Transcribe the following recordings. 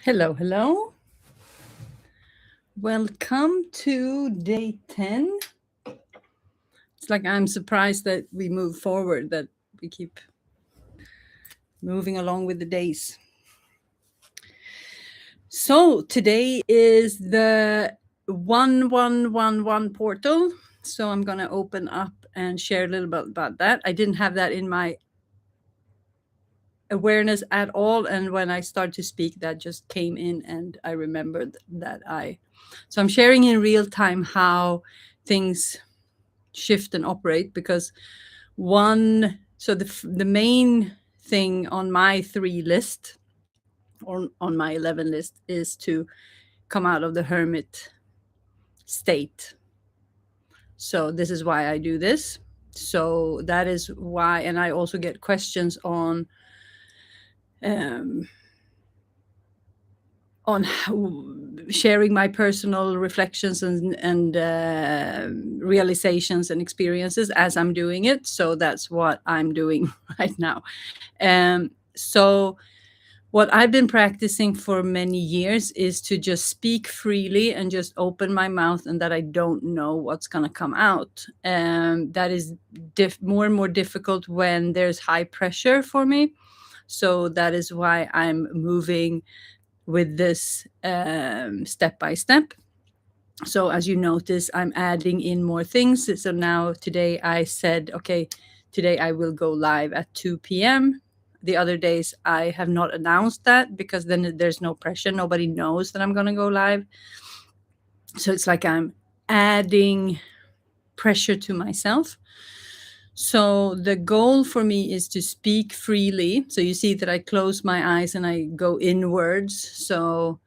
Hello, hello. Welcome to day 10. It's like I'm surprised that we move forward, that we keep moving along with the days. So today is the 1111 portal. So I'm going to open up and share a little bit about that. I didn't have that in my awareness at all, and when I started to speak, that just came in and I remembered that so I'm sharing in real time how things shift and operate, because the main thing on my 3 list, or on my 11 list, is to come out of the hermit state. So this is why I do this. So that is why, and I also get questions on sharing my personal reflections and realizations and experiences as I'm doing it. So that's what I'm doing right now. So what I've been practicing for many years is to just speak freely and just open my mouth, and that I don't know what's going to come out. That is more and more difficult when there's high pressure for me. So that is why I'm moving with this step by step. So as you notice, I'm adding in more things. So now today I said, okay, today I will go live at 2 p.m. The other days I have not announced that, because then there's no pressure. Nobody knows that I'm going to go live. So it's like I'm adding pressure to myself. So the goal for me is to speak freely. So you see that I close my eyes and I go inwards. So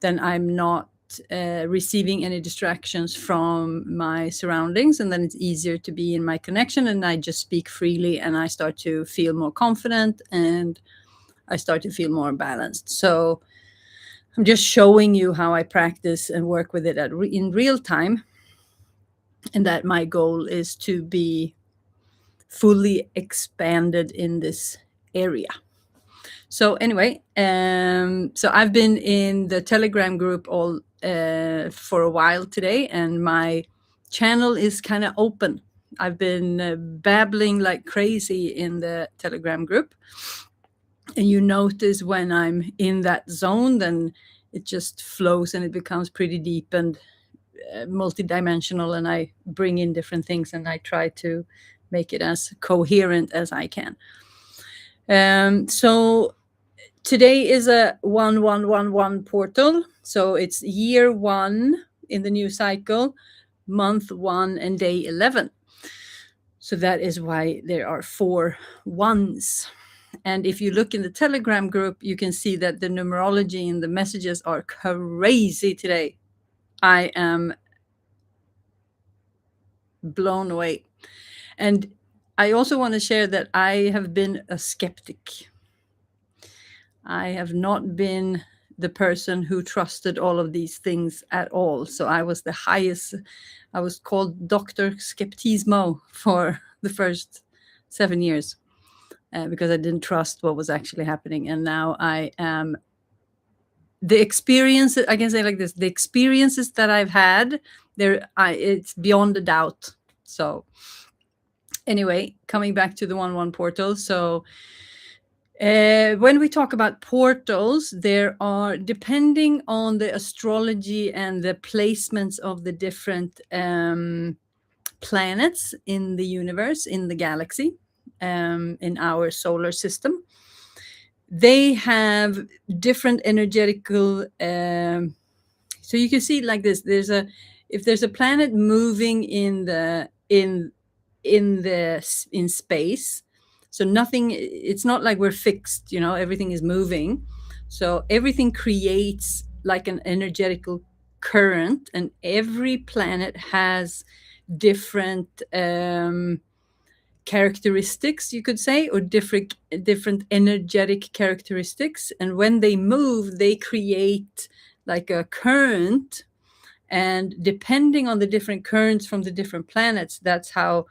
then I'm not receiving any distractions from my surroundings, and then it's easier to be in my connection, and I just speak freely, and I start to feel more confident, and I start to feel more balanced. So I'm just showing you how I practice and work with it in real time, and that my goal is to be fully expanded in this area. So anyway, so I've been in the Telegram group all for a while today, and my channel is kind of open. I've been babbling like crazy in the Telegram group, and you notice when I'm in that zone, then it just flows and it becomes pretty deep and multidimensional, and I bring in different things and I try to make it as coherent as I can. So today is a 1111 portal. So it's year 1 in the new cycle, month 1 and day 11. So that is why there are 4 ones. And if you look in the Telegram group, you can see that the numerology and the messages are crazy today. I am blown away. And I also want to share that I have been a skeptic. I have not been the person who trusted all of these things at all. So I was called Dr. Skeptismo for the first 7 years because I didn't trust what was actually happening. And now I am the experience, I can say like this, the experiences that I've had, it's beyond a doubt. So anyway, coming back to the 1-1 portal. So when we talk about portals, there are, depending on the astrology and the placements of the different planets in the universe, in the galaxy, in our solar system, they have different energetical. So you can see like this. If there's a planet moving in space, so nothing, it's not like we're fixed, everything is moving. So everything creates like an energetical current, and every planet has different characteristics, you could say, or different energetic characteristics. And when they move, they create like a current. And depending on the different currents from the different planets, that's how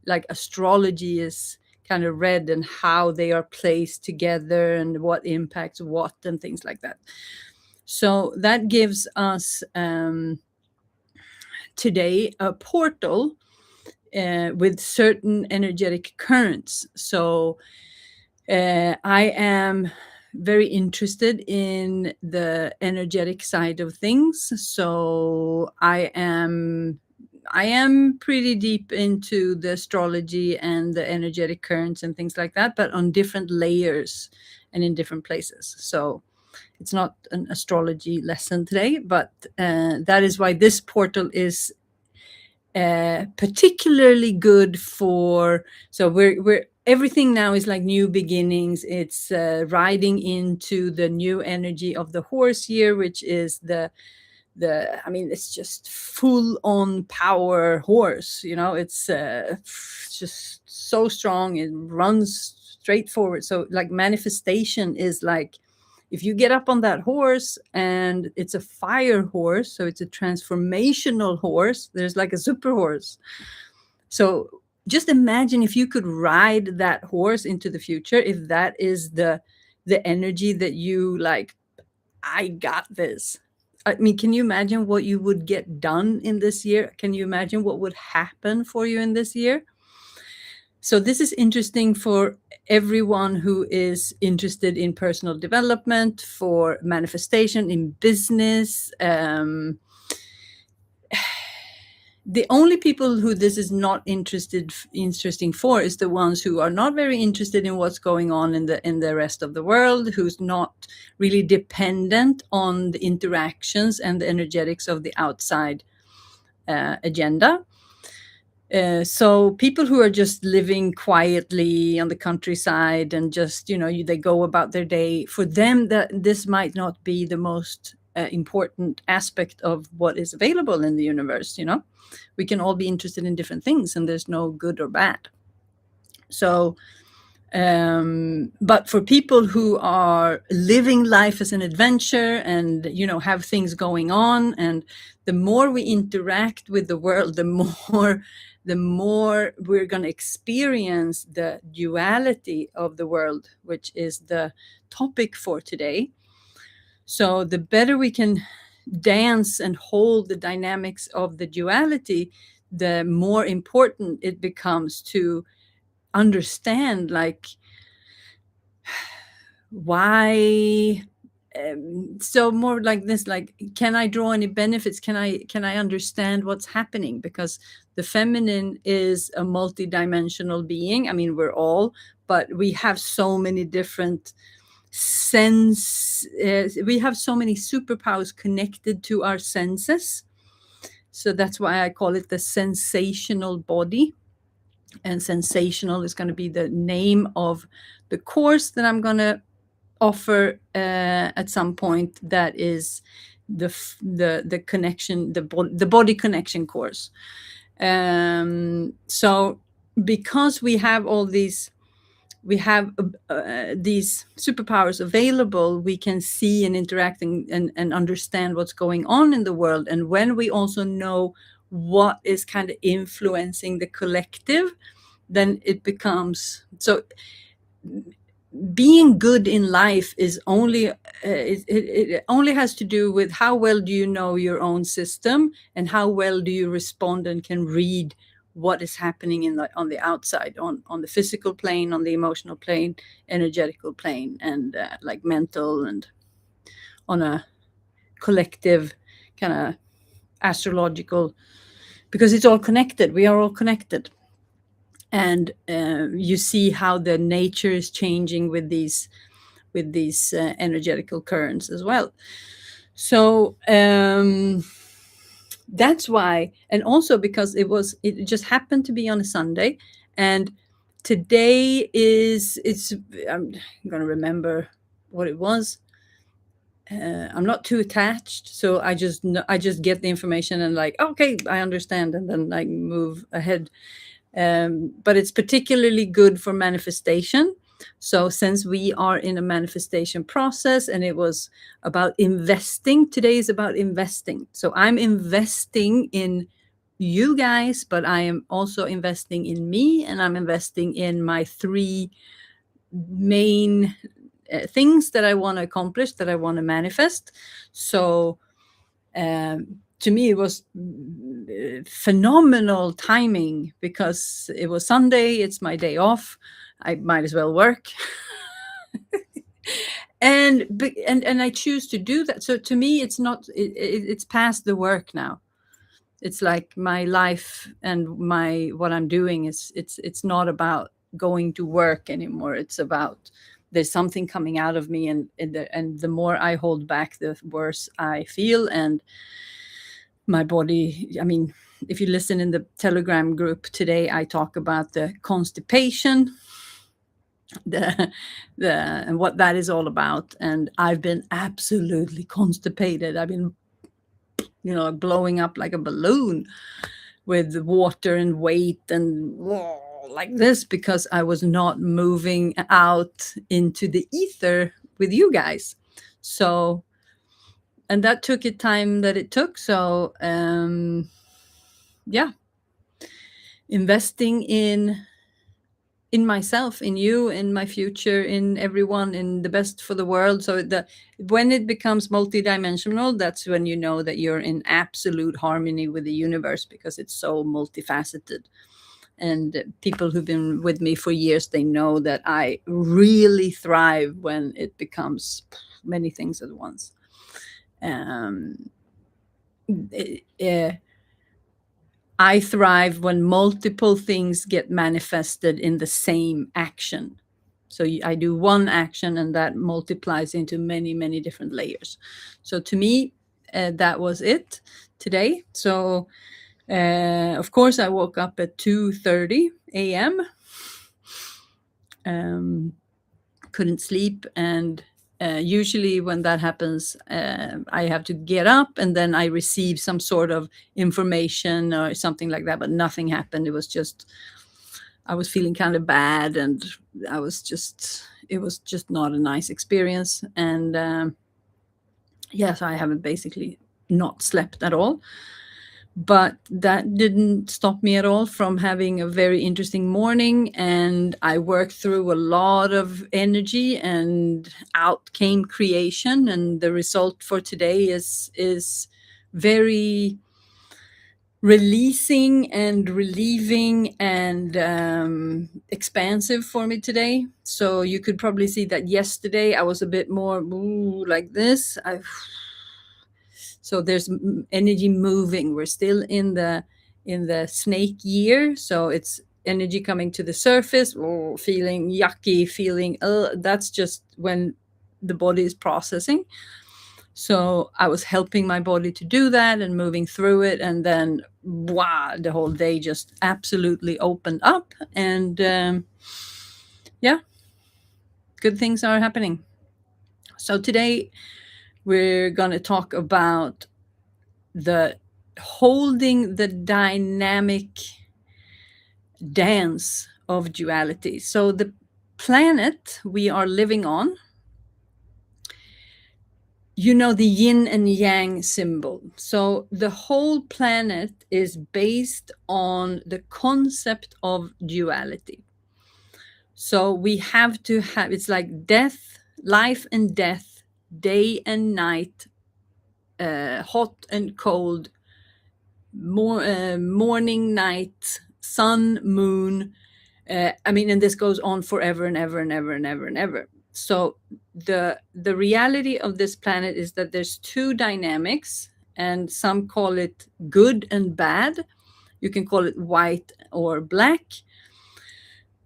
like astrology is kind of read, and how they are placed together and what impacts what and things like that. So that gives us today a portal with certain energetic currents. So I am very interested in the energetic side of things. So I am pretty deep into the astrology and the energetic currents and things like that, but on different layers and in different places. So it's not an astrology lesson today, but that is why this portal is particularly good for. So we're everything now is like new beginnings. It's riding into the new energy of the horse year, which is the I mean, it's just full on power horse, it's just so strong. It runs straight forward. So like manifestation is like, if you get up on that horse, and it's a fire horse, so it's a transformational horse, there's like a super horse. So just imagine if you could ride that horse into the future, if that is the energy that you like, I got this. I mean, can you imagine what you would get done in this year? Can you imagine what would happen for you in this year? So this is interesting for everyone who is interested in personal development, for manifestation in business. The only people who this is not interesting for is the ones who are not very interested in what's going on in the rest of the world, who's not really dependent on the interactions and the energetics of the outside agenda. So people who are just living quietly on the countryside and just, they go about their day, for them that this might not be the most important aspect of what is available in the universe. We can all be interested in different things, and there's no good or bad. So but for people who are living life as an adventure and have things going on, and the more we interact with the world, the more we're going to experience the duality of the world, which is the topic for today. So the better we can dance and hold the dynamics of the duality, the more important it becomes to understand, like, why. So more like this, like, can I draw any benefits? Can I understand what's happening? Because the feminine is a multidimensional being. I mean, we're all, but we have so many different we have so many superpowers connected to our senses. So that's why I call it the sensational body. And sensational is going to be the name of the course that I'm going to offer at some point. That is the connection, the body connection course. So because we have all these superpowers available, we can see and interact and understand what's going on in the world. And when we also know what is kind of influencing the collective, then it becomes so. Being good in life is only it only has to do with how well do you know your own system, and how well do you respond and can read what is happening on the outside, on the physical plane, on the emotional plane, energetical plane, and like mental, and on a collective kind of astrological, because it's all connected. We are all connected. And you see how the nature is changing with these energetical currents as well. So that's why, and also because it just happened to be on a Sunday, and today I'm gonna remember what it was. I'm not too attached, so I just get the information and like, okay, I understand, and then like move ahead. But it's particularly good for manifestation. So since we are in a manifestation process, and it was about investing, today is about investing. So I'm investing in you guys, but I am also investing in me, and I'm investing in my three main things that I want to accomplish, that I want to manifest. So to me, it was phenomenal timing because it was Sunday. It's my day off. I might as well work. And I choose to do that. So to me, it's not. It's past the work now. It's like my life and my what I'm doing is it's not about going to work anymore. It's about there's something coming out of me, and the more I hold back, the worse I feel, and my body. I mean, if you listen in the Telegram group today, I talk about the constipation, the and what that is all about. And I've been absolutely constipated. I've been, blowing up like a balloon with water and weight and like this because I was not moving out into the ether with you guys. So, and that took it time that it took. So, yeah, investing in myself, in you, in my future, in everyone, in the best for the world. So when it becomes multidimensional, that's when you know that you're in absolute harmony with the universe because it's so multifaceted. And people who've been with me for years, they know that I really thrive when it becomes many things at once. I thrive when multiple things get manifested in the same action. So I do one action and that multiplies into many, many different layers. So to me, that was it today. So of course, I woke up at 2:30 a.m. Couldn't sleep, and usually when that happens, I have to get up and then I receive some sort of information or something like that, but nothing happened. It was just, I was feeling kind of bad, and it was just not a nice experience. And yes, I haven't basically not slept at all. But that didn't stop me at all from having a very interesting morning, and I worked through a lot of energy, and out came creation. And the result for today is very releasing and relieving and expansive for me today. So you could probably see that yesterday I was a bit more like this. So there's energy moving. We're still in the snake year, so it's energy coming to the surface, feeling yucky, feeling that's just when the body is processing. So I was helping my body to do that and moving through it, and then wow, the whole day just absolutely opened up, and yeah, good things are happening. So today we're going to talk about the holding the dynamic dance of duality. So the planet we are living on, the yin and yang symbol. So the whole planet is based on the concept of duality. So we have to have, it's like death, life and death, day and night, hot and cold, morning, night, sun, moon. And this goes on forever and ever and ever and ever and ever. So the reality of this planet is that there's two dynamics, and some call it good and bad. You can call it white or black.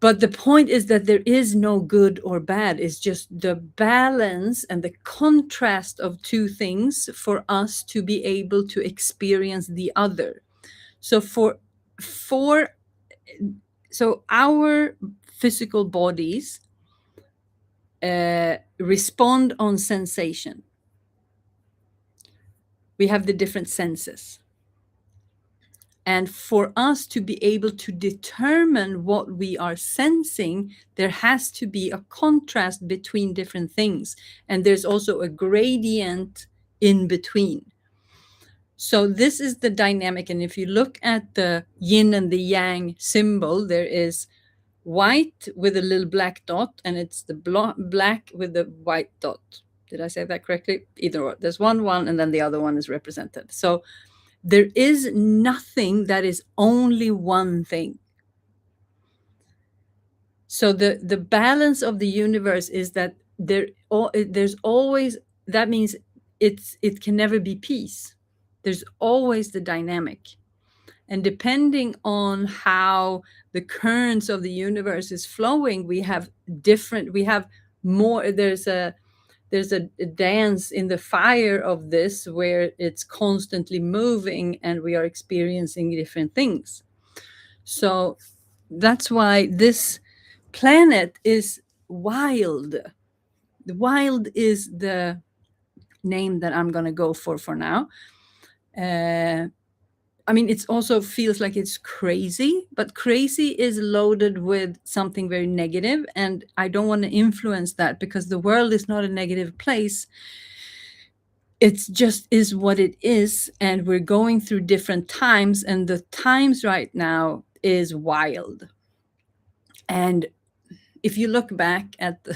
But the point is that there is no good or bad. It's just the balance and the contrast of two things for us to be able to experience the other. So so our physical bodies respond on sensation. We have the different senses. And for us to be able to determine what we are sensing, there has to be a contrast between different things. And there's also a gradient in between. So this is the dynamic. And if you look at the yin and the yang symbol, there is white with a little black dot, and it's the black with the white dot. Did I say that correctly? Either or. There's one, and then the other one is represented. So there is nothing that is only one thing. So the balance of the universe is that there's always, that means it can never be peace. There's always the dynamic. And depending on how the currents of the universe is flowing, we have more, there's a dance in the fire of this where it's constantly moving and we are experiencing different things. So that's why this planet is wild. The wild is the name that I'm going to go for now. I mean, it also feels like it's crazy, but crazy is loaded with something very negative, and I don't want to influence that because the world is not a negative place. It just is what it is, and we're going through different times, and the times right now is wild. And if you look back at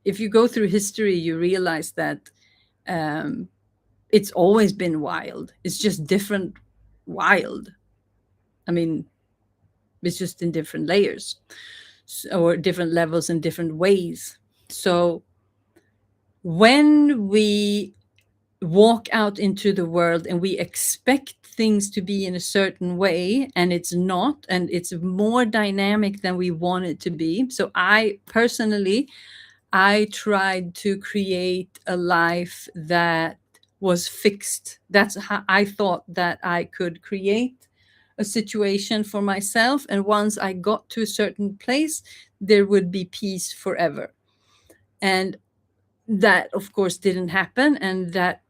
if you go through history, you realize that it's always been wild. It's just different wild. I mean, it's just in different layers or different levels in different ways. So when we walk out into the world and we expect things to be in a certain way and it's not, and it's more dynamic than we want it to be. So I personally, I tried to create a life that was fixed. That's how I thought that I could create a situation for myself. And once I got to a certain place, there would be peace forever. And that, of course, didn't happen. And that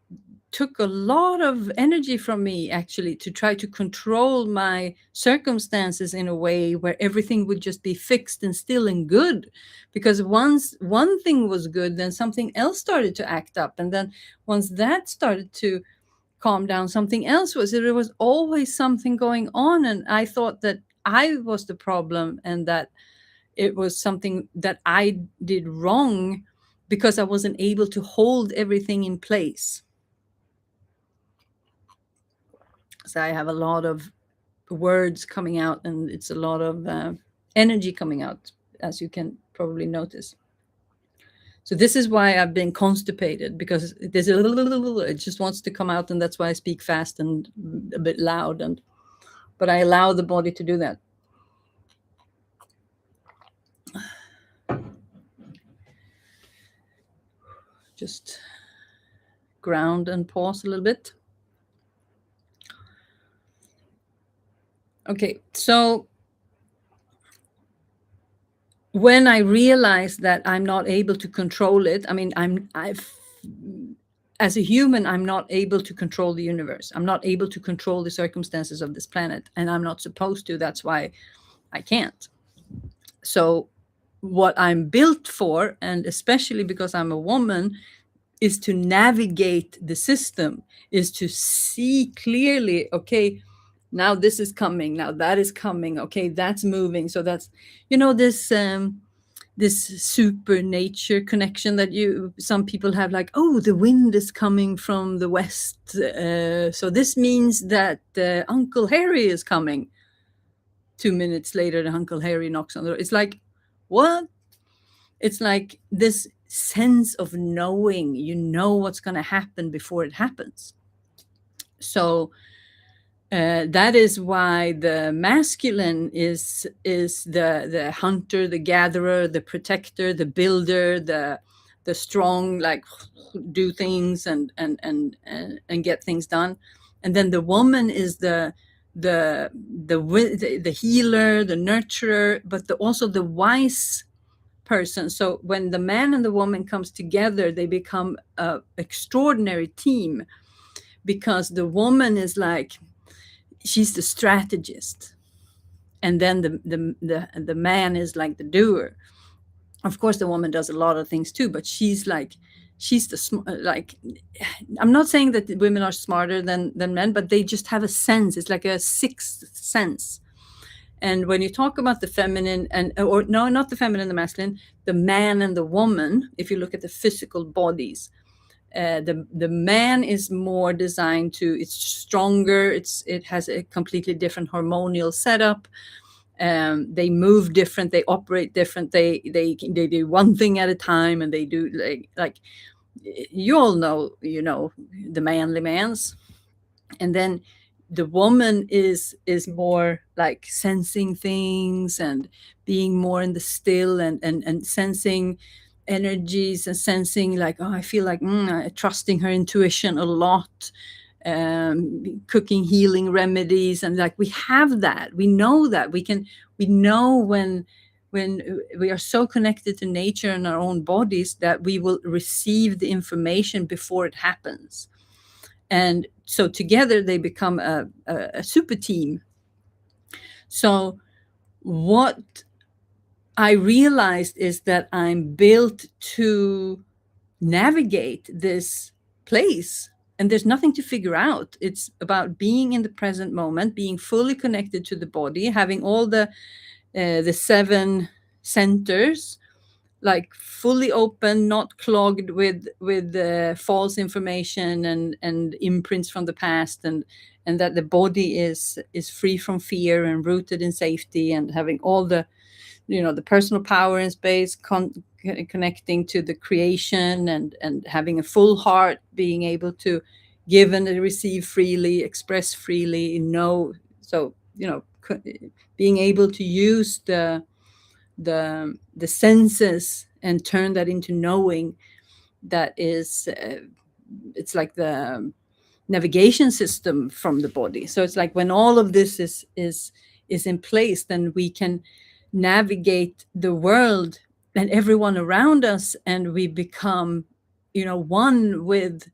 took a lot of energy from me, actually, to try to control my circumstances in a way where everything would just be fixed and still and good. Because once one thing was good, then something else started to act up. And then once that started to calm down, something else was. There was always something going on. And I thought that I was the problem and that it was something that I did wrong because I wasn't able to hold everything in place. So I have a lot of words coming out, and it's a lot of energy coming out, as you can probably notice. So this is why I've been constipated, because there's it just wants to come out, and that's why I speak fast and a bit loud, but I allow the body to do that. Just ground and pause a little bit. Okay, so when I realized that I'm not able to control it, I mean, as a human, I'm not able to control the universe. I'm not able to control the circumstances of this planet, and I'm not supposed to. That's why I can't. So what I'm built for, and especially because I'm a woman, is to navigate the system, is to see clearly, okay, now this is coming, now that is coming, okay, that's moving. So that's, this super nature connection that some people have, like, oh, the wind is coming from the west, so this means that Uncle Harry is coming. 2 minutes later, the Uncle Harry knocks on the door. It's like, what? It's like this sense of knowing, what's going to happen before it happens. So that is why the masculine is the hunter, the gatherer, the protector, the builder, the strong, like, do things and get things done. And then the woman is the healer, the nurturer, but also the wise person. So when the man and the woman comes together, they become an extraordinary team, because the woman is like, she's the strategist, and then the man is like the doer. Of course, the woman does a lot of things too, but she's like, I'm not saying that women are smarter than men, but they just have a sense. It's like a sixth sense. And when you talk about the feminine and, or no, not the feminine, the masculine, the man and the woman, if you look at the physical bodies, the man is more designed to, it's stronger, it has a completely different hormonal setup. They move different, they operate different, they do one thing at a time, and they do like you all know, the manly mans. And then the woman is more like sensing things and being more in the still, and sensing energies, and sensing like, oh, I feel like trusting her intuition a lot, cooking healing remedies, and like we have that, we know that we know when we are so connected to nature and our own bodies that we will receive the information before it happens. And so together they become a super team. So what I realized is that I'm built to navigate this place, and there's nothing to figure out. It's about being in the present moment, being fully connected to the body, having all the seven centers like fully open, not clogged with false information and imprints from the past, and that the body is free from fear and rooted in safety, and having all the personal power and space, connecting to the creation, and having a full heart, being able to give and receive freely, express freely, know. So being able to use the senses and turn that into knowing, that is it's like the navigation system from the body. So it's like when all of this is in place, then we can navigate the world and everyone around us, and we become one with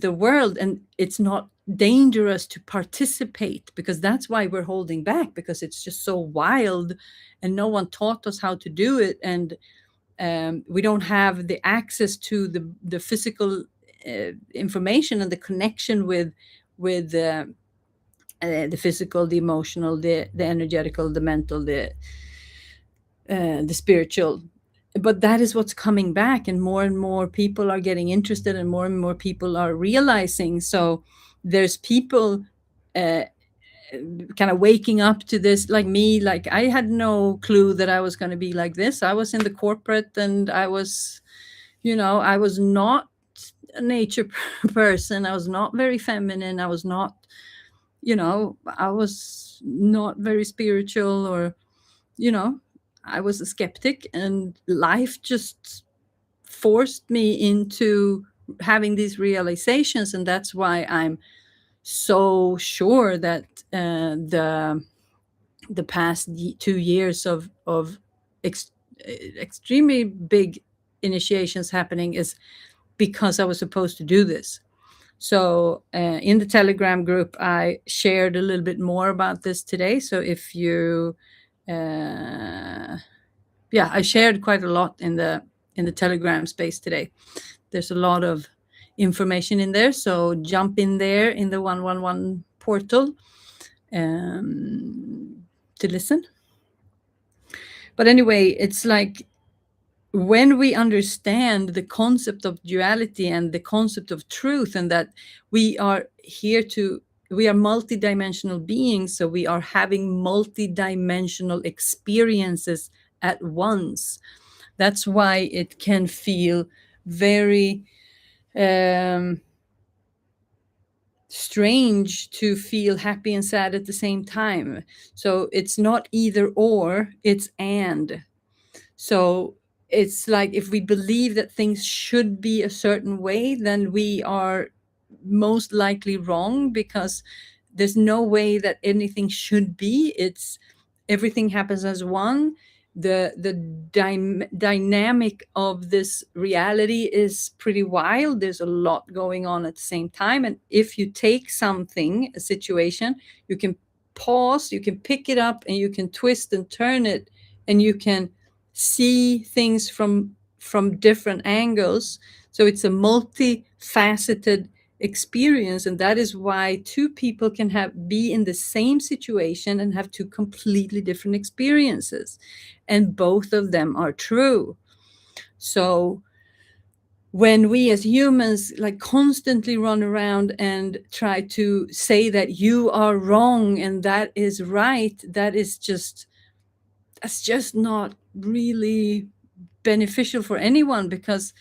the world. And it's not dangerous to participate, because that's why we're holding back, because it's just so wild and no one taught us how to do it. And we don't have the access to the physical information and the connection with the physical, the emotional, the energetical, the mental, the spiritual. But that is what's coming back, and more people are getting interested, and more people are realizing. So there's people kind of waking up to this, like me. Like I had no clue that I was going to be like this. I was in the corporate, and I was not a nature person. I was not very feminine. I was not very spiritual, or you know I was a skeptic, and life just forced me into having these realizations. And that's why I'm so sure that the past 2 years of extremely big initiations happening is because I was supposed to do this. So in the Telegram group, I shared a little bit more about this today. So if you, I shared quite a lot in the Telegram space today. There's a lot of information in there. So jump in there in the 111 portal to listen. But anyway, it's like when we understand the concept of duality and the concept of truth, and that we are multidimensional beings, so we are having multidimensional experiences at once. That's why it can feel very strange to feel happy and sad at the same time. So it's not either or, it's and. So it's like if we believe that things should be a certain way, then we are most likely wrong, because there's no way that anything should be. It's everything happens as one. The dynamic of this reality is pretty wild. There's a lot going on at the same time. And if you take something, a situation, you can pause, you can pick it up, and you can twist and turn it, and you can see things from different angles. So it's a multifaceted experience, and that is why two people can be in the same situation and have two completely different experiences, and both of them are true. So when we as humans like constantly run around and try to say that you are wrong and that is right, that's just not really beneficial for anyone, because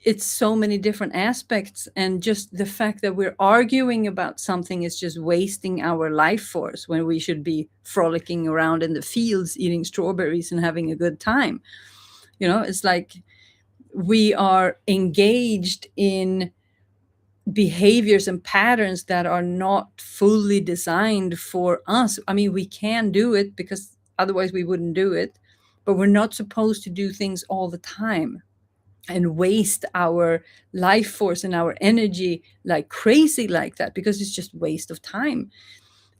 it's so many different aspects, and just the fact that we're arguing about something is just wasting our life force when we should be frolicking around in the fields eating strawberries and having a good time. It's like we are engaged in behaviors and patterns that are not fully designed for us. I mean, we can do it because otherwise we wouldn't do it, but we're not supposed to do things all the time and waste our life force and our energy like crazy like that, because it's just waste of time.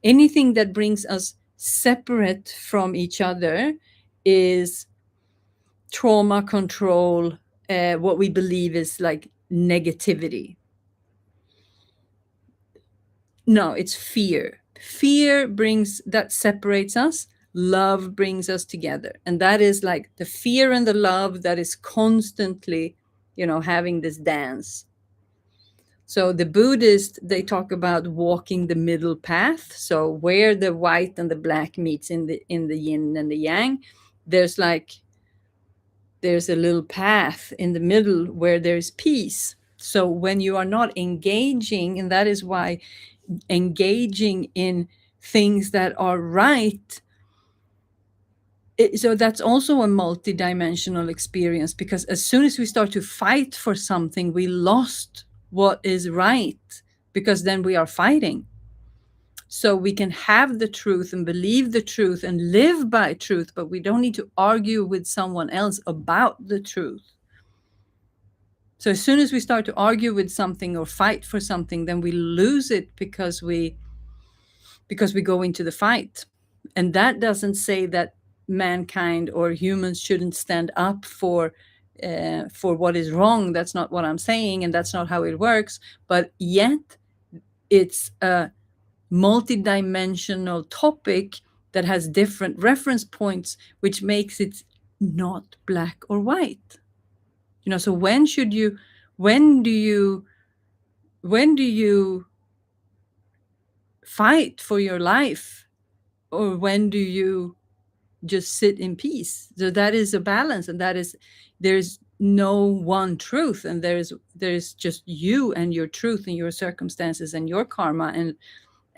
Anything that brings us separate from each other is trauma control, what we believe is like negativity. No, it's fear. Fear brings that separates us. Love brings us together. And that is like the fear and the love that is constantly, having this dance. So the Buddhists, they talk about walking the middle path. So where the white and the black meets in the yin and the yang, there's a little path in the middle where there's peace. So when you are not engaging, and that is why engaging in things that are right, so that's also a multidimensional experience, because as soon as we start to fight for something, we lost what is right, because then we are fighting. So we can have the truth and believe the truth and live by truth, but we don't need to argue with someone else about the truth. So as soon as we start to argue with something or fight for something, then we lose it, because we go into the fight. And that doesn't say that mankind or humans shouldn't stand up for what is wrong. That's not what I'm saying, and that's not how it works. But yet, it's a multidimensional topic that has different reference points, which makes it not black or white. So when do you fight for your life, or when do you just sit in peace? So that is a balance, and there's no one truth, and there's just you and your truth and your circumstances and your karma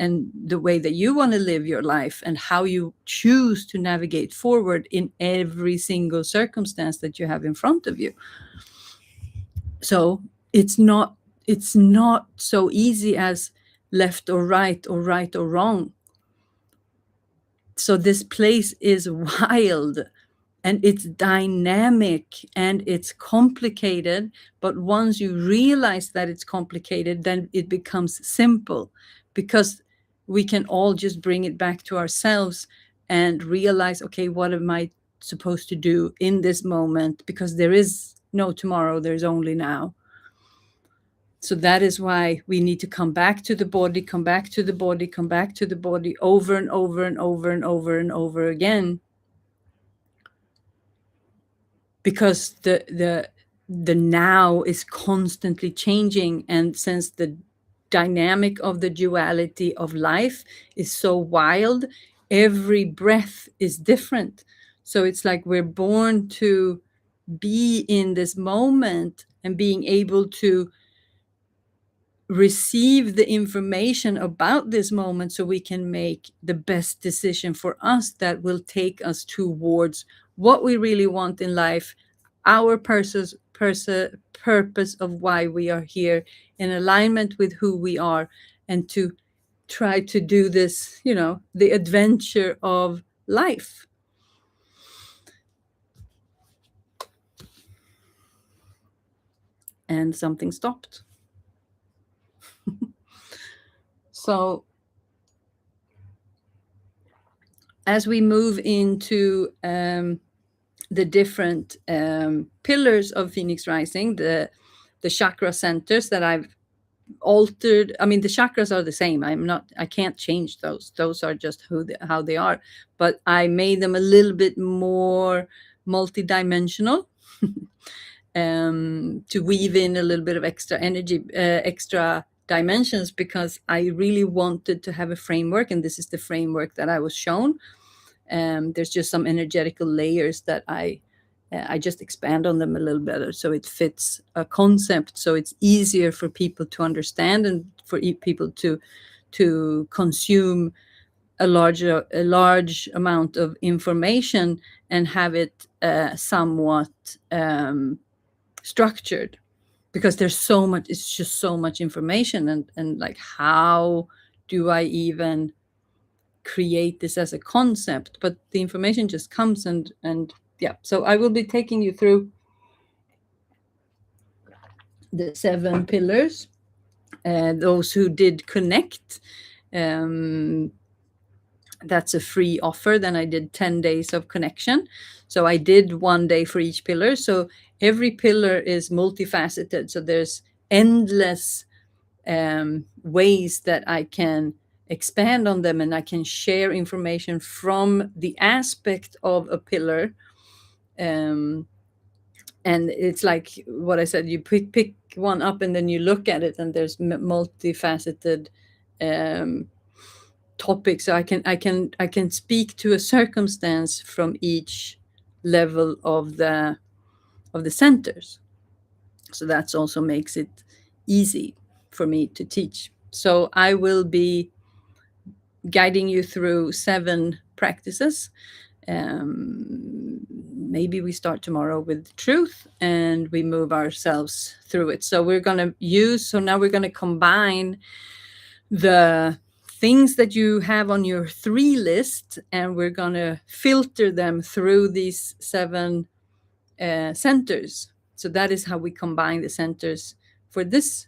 and the way that you want to live your life and how you choose to navigate forward in every single circumstance that you have in front of you. So it's not so easy as left or right or wrong. So this place is wild, and it's dynamic, and it's complicated. But once you realize that it's complicated, then it becomes simple, because we can all just bring it back to ourselves and realize, okay, what am I supposed to do in this moment? Because there is no tomorrow, there's only now. So that is why we need to come back to the body, come back to the body, come back to the body over and over and over and over and over again. Because the now is constantly changing, and since the dynamic of the duality of life is so wild, every breath is different. So it's like we're born to be in this moment and being able to receive the information about this moment, so we can make the best decision for us that will take us towards what we really want in life, our purpose of why we are here, in alignment with who we are, and to try to do this, the adventure of life. And something stopped. So as we move into the different pillars of Phoenix Rising, the chakra centers that I've altered. I mean, the chakras are the same. I can't change those are just how they are, but I made them a little bit more multidimensional, to weave in a little bit of extra energy, extra dimensions, because I really wanted to have a framework, and this is the framework that I was shown. There's just some energetical layers that I just expand on them a little better, so it fits a concept, so it's easier for people to understand and for people to consume a large amount of information and have it somewhat structured, because there's so much. It's just so much information, and like, how do I even create this as a concept? But the information just comes, and yeah. So I will be taking you through the 7 pillars. Those who did connect, that's a free offer. Then I did 10 days of connection. So I did 1 day for each pillar. So every pillar is multifaceted. So there's endless ways that I can expand on them, and I can share information from the aspect of a pillar. And it's like what I said, you pick one up and then you look at it, and there's multifaceted topics. So I can speak to a circumstance from each level of the centers. So that's also makes it easy for me to teach. So I will be guiding you through 7 practices. Maybe we start tomorrow with truth and we move ourselves through it. So now we're going to combine the things that you have on your 3 list, and we're going to filter them through these 7 centers. So that is how we combine the centers for this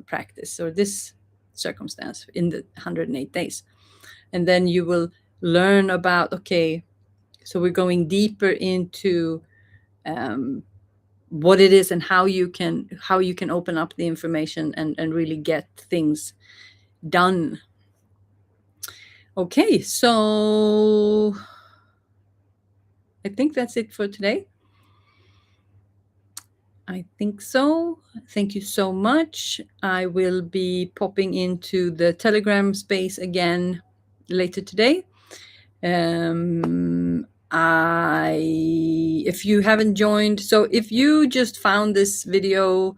practice, or this circumstance, in the 108 days. And then you will learn about, okay, so we're going deeper into what it is and how you can open up the information and really get things done. Okay, so I think that's it for today. I think so. Thank you so much. I will be popping into the Telegram space again later today. If you haven't joined, so if you just found this video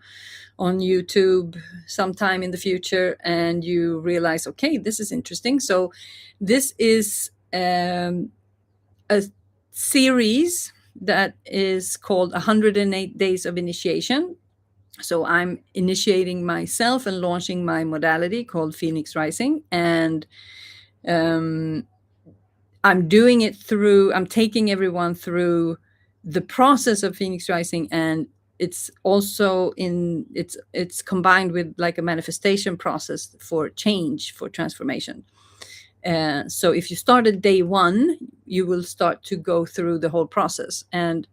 on YouTube sometime in the future and you realize, okay, this is interesting. So this is a series that is called 108 Days of Initiation. So I'm initiating myself and launching my modality called Phoenix Rising. And I'm doing it I'm taking everyone through the process of Phoenix Rising, and it's also it's combined with like a manifestation process for change, for transformation. So if you start at day 1, you will start to go through the whole process, and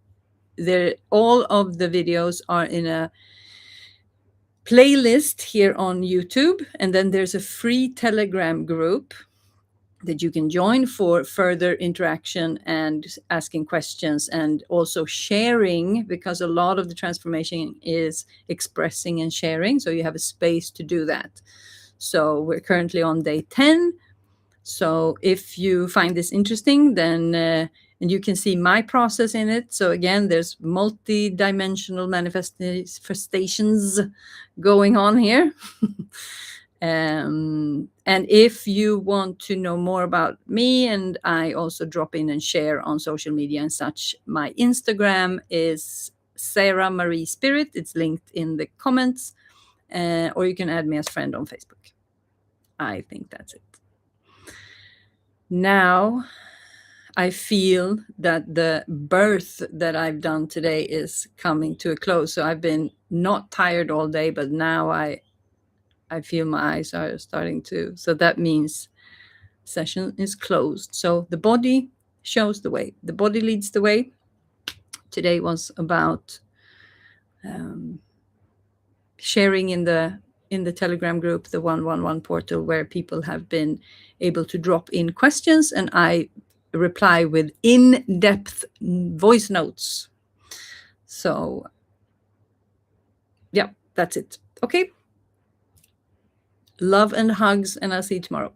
all of the videos are in a playlist here on YouTube, and then there's a free Telegram group that you can join for further interaction and asking questions, and also sharing, because a lot of the transformation is expressing and sharing. So you have a space to do that. So we're currently on day 10. So if you find this interesting, then and you can see my process in it. So again, there's multi-dimensional manifestations going on here. And if you want to know more about me, and I also drop in and share on social media and such, my Instagram is Sara Marie Spirit. It's linked in the comments, or you can add me as friend on Facebook. I think that's it. Now I feel that the birth that I've done today is coming to a close. So I've been not tired all day, but now I feel my eyes are starting to. So that means session is closed. So the body shows the way. The body leads the way. Today was about sharing in the Telegram group, the 111 portal, where people have been able to drop in questions, and I reply with in-depth voice notes. So yeah, that's it. Okay. Love and hugs, and I'll see you tomorrow.